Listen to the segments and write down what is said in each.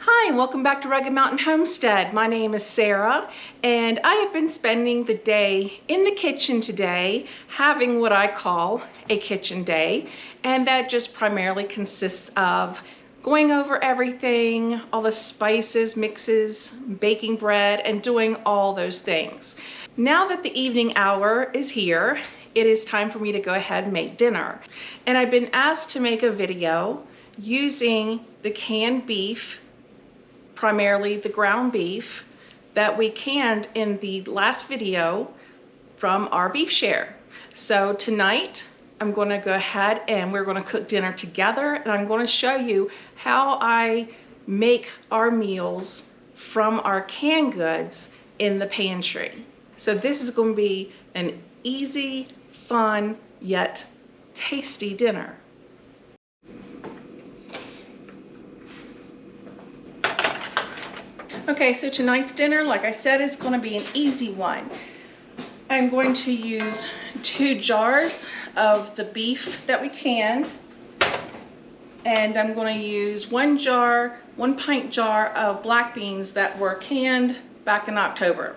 Hi, and welcome back to Rugged Mountain Homestead. My name is Sarah, and I have been spending the day in the kitchen today, having what I call a kitchen day, and that just primarily consists of going over everything, all the spices, mixes, baking bread, and doing all those things. Now that the evening hour is here, it is time for me to go ahead and make dinner. And I've been asked to make a video using the canned beef, primarily the ground beef that we canned in the last video from our beef share. So tonight I'm going to go ahead and we're going to cook dinner together, and I'm going to show you how I make our meals from our canned goods in the pantry. So this is going to be an easy, fun, yet tasty dinner. Okay, so tonight's dinner, like I said, is going to be an easy one. I'm going to use 2 jars of the beef that we canned, and I'm going to use 1 pint jar of black beans that were canned back in October.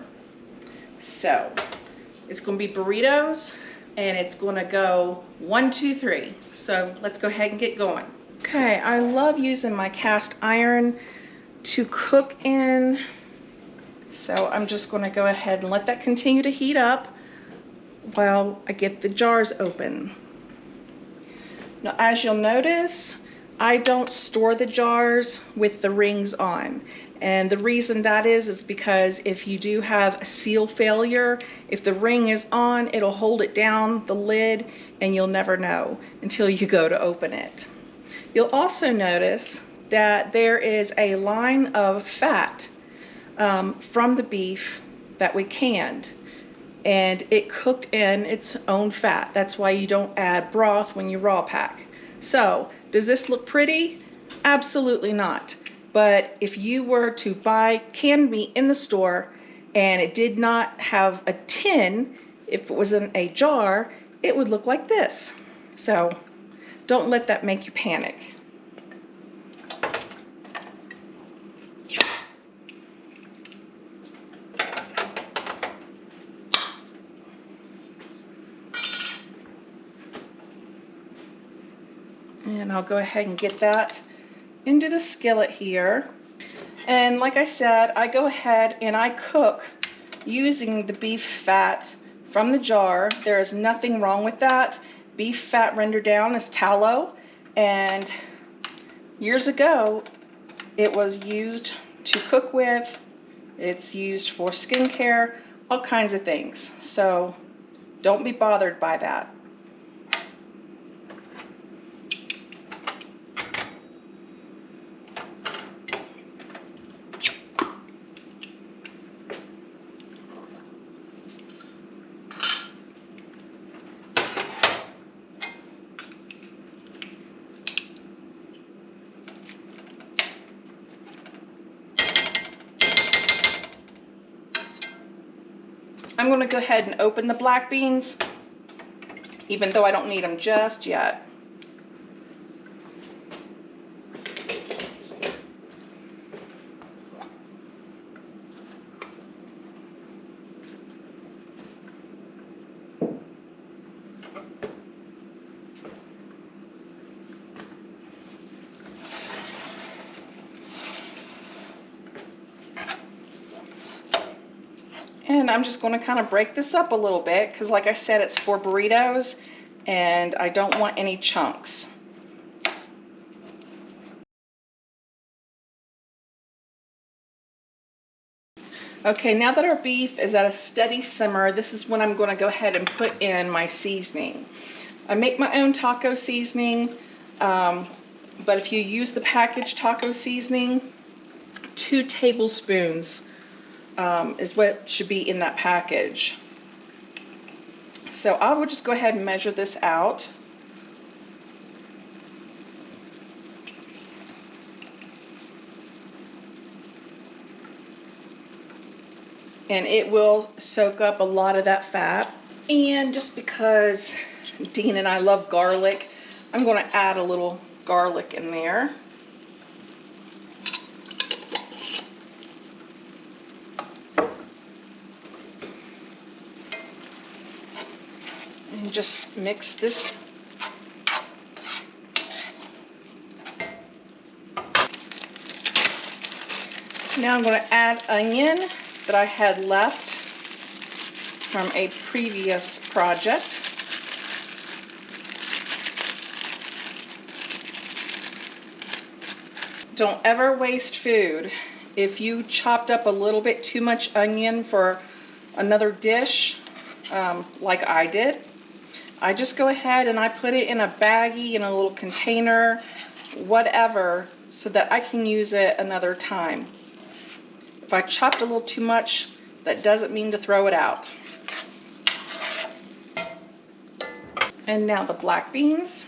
So it's going to be burritos, and it's going to go 1, 2, 3. So let's go ahead and get going. Okay, I love using my cast iron to cook in, so I'm just going to go ahead and let that continue to heat up while I get the jars open. Now, as you'll notice, I don't store the jars with the rings on, and the reason that is because if you do have a seal failure, if the ring is on, it'll hold it down, the lid, and you'll never know until you go to open it. You'll also notice that there is a line of fat from the beef that we canned, and it cooked in its own fat. That's why you don't add broth when you raw pack. So does this look pretty? Absolutely not. But if you were to buy canned meat in the store and it did not have a tin, if it was in a jar, it would look like this. So don't let that make you panic. And I'll go ahead and get that into the skillet here. And like I said, I go ahead and I cook using the beef fat from the jar. There is nothing wrong with that. Beef fat rendered down is tallow, and years ago it was used to cook with. It's used for skincare, all kinds of things. So don't be bothered by that. I'm going to go ahead and open the black beans, even though I don't need them just yet. And I'm just going to kind of break this up a little bit because, like I said, it's for burritos and I don't want any chunks. Okay, now that our beef is at a steady simmer, this is when I'm going to go ahead and put in my seasoning. I make my own taco seasoning, but if you use the packaged taco seasoning, 2 tablespoons is what should be in that package. So I will just go ahead and measure this out. And it will soak up a lot of that fat. And just because Dean and I love garlic, I'm going to add a little garlic in there. And just mix this. Now I'm going to add onion that I had left from a previous project. Don't ever waste food. If you chopped up a little bit too much onion for another dish, like I did, I just go ahead and I put it in a baggie, in a little container, whatever, so that I can use it another time. If I chopped a little too much, that doesn't mean to throw it out. And now the black beans.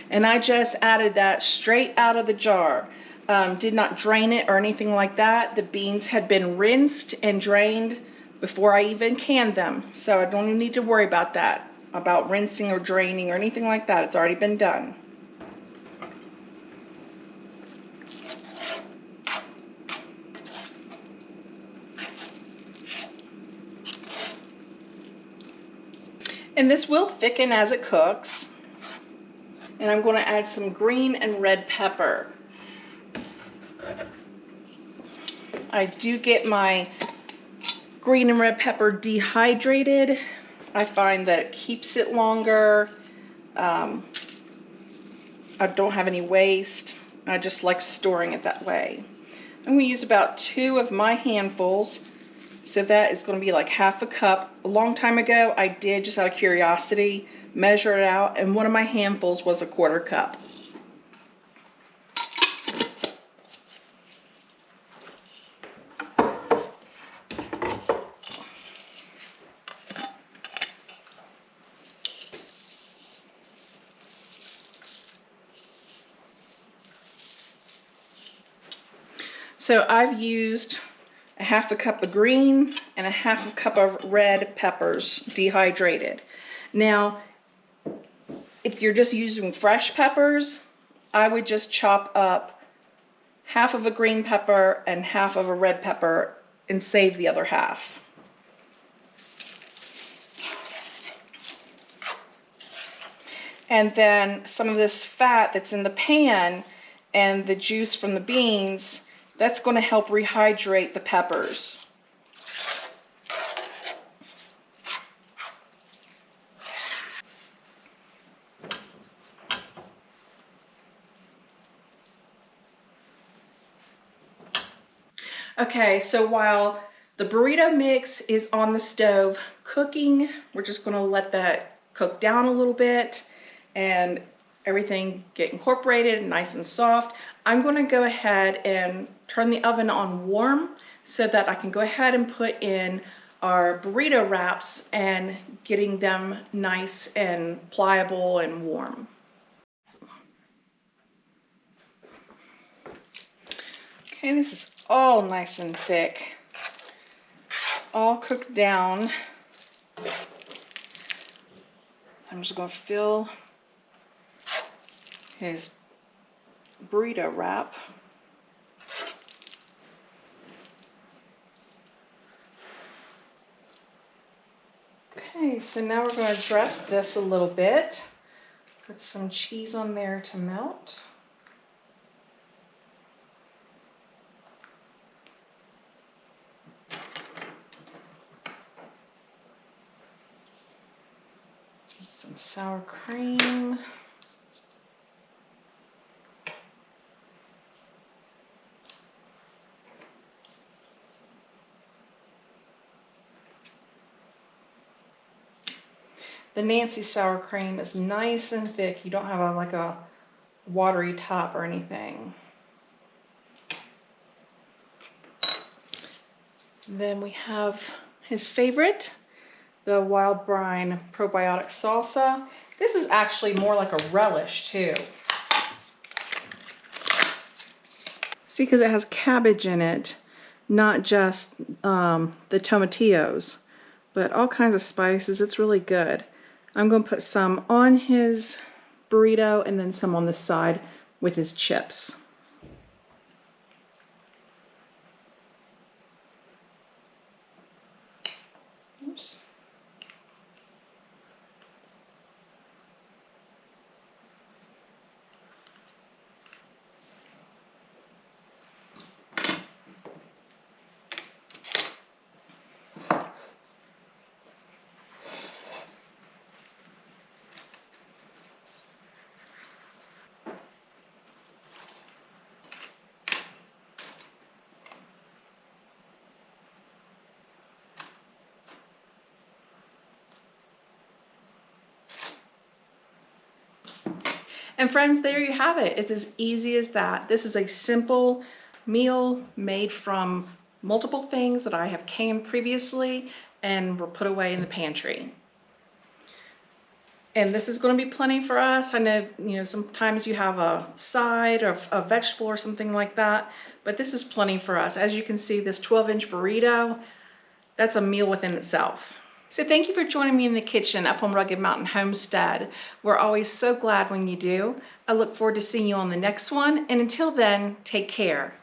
And I just added that straight out of the jar. Did not drain it or anything like that. The beans had been rinsed and drained before I even canned them. So I don't even need to worry about that, about rinsing or draining or anything like that. It's already been done. And this will thicken as it cooks. And I'm going to add some green and red pepper. I do get my green and red pepper dehydrated. I find that it keeps it longer. I don't have any waste. I just like storing it that way. I'm going to use about 2 of my handfuls. So that is going to be like half a cup. A long time ago, I did, just out of curiosity, measure it out, and one of my handfuls was a 1/4 cup. So I've used a half a cup of green and a half a cup of red peppers, dehydrated. Now, if you're just using fresh peppers, I would just chop up half of a green pepper and half of a red pepper and save the other half. And then some of this fat that's in the pan and the juice from the beans, that's going to help rehydrate the peppers. Okay, so while the burrito mix is on the stove cooking, we're just going to let that cook down a little bit and everything get incorporated and nice and soft. I'm going to go ahead and turn the oven on warm so that I can go ahead and put in our burrito wraps and getting them nice and pliable and warm. Okay, this is all nice and thick, all cooked down. I'm just going to fill his burrito wrap. Okay, so now we're going to dress this a little bit. Put some cheese on there to melt. Some sour cream. The Nancy sour cream is nice and thick. You don't have like a watery top or anything. Then we have his favorite, the wild brine probiotic salsa. This is actually more like a relish too. See, because it has cabbage in it, not just the tomatillos, but all kinds of spices. It's really good. I'm going to put some on his burrito and then some on the side with his chips. Oops. And friends, there you have it. It's as easy as that. This is a simple meal made from multiple things that I have canned previously and were put away in the pantry. And this is going to be plenty for us. I know, sometimes you have a side of a vegetable or something like that, but this is plenty for us. As you can see, this 12-inch burrito, that's a meal within itself. So thank you for joining me in the kitchen up on Rugged Mountain Homestead. We're always so glad when you do. I look forward to seeing you on the next one. And until then, take care.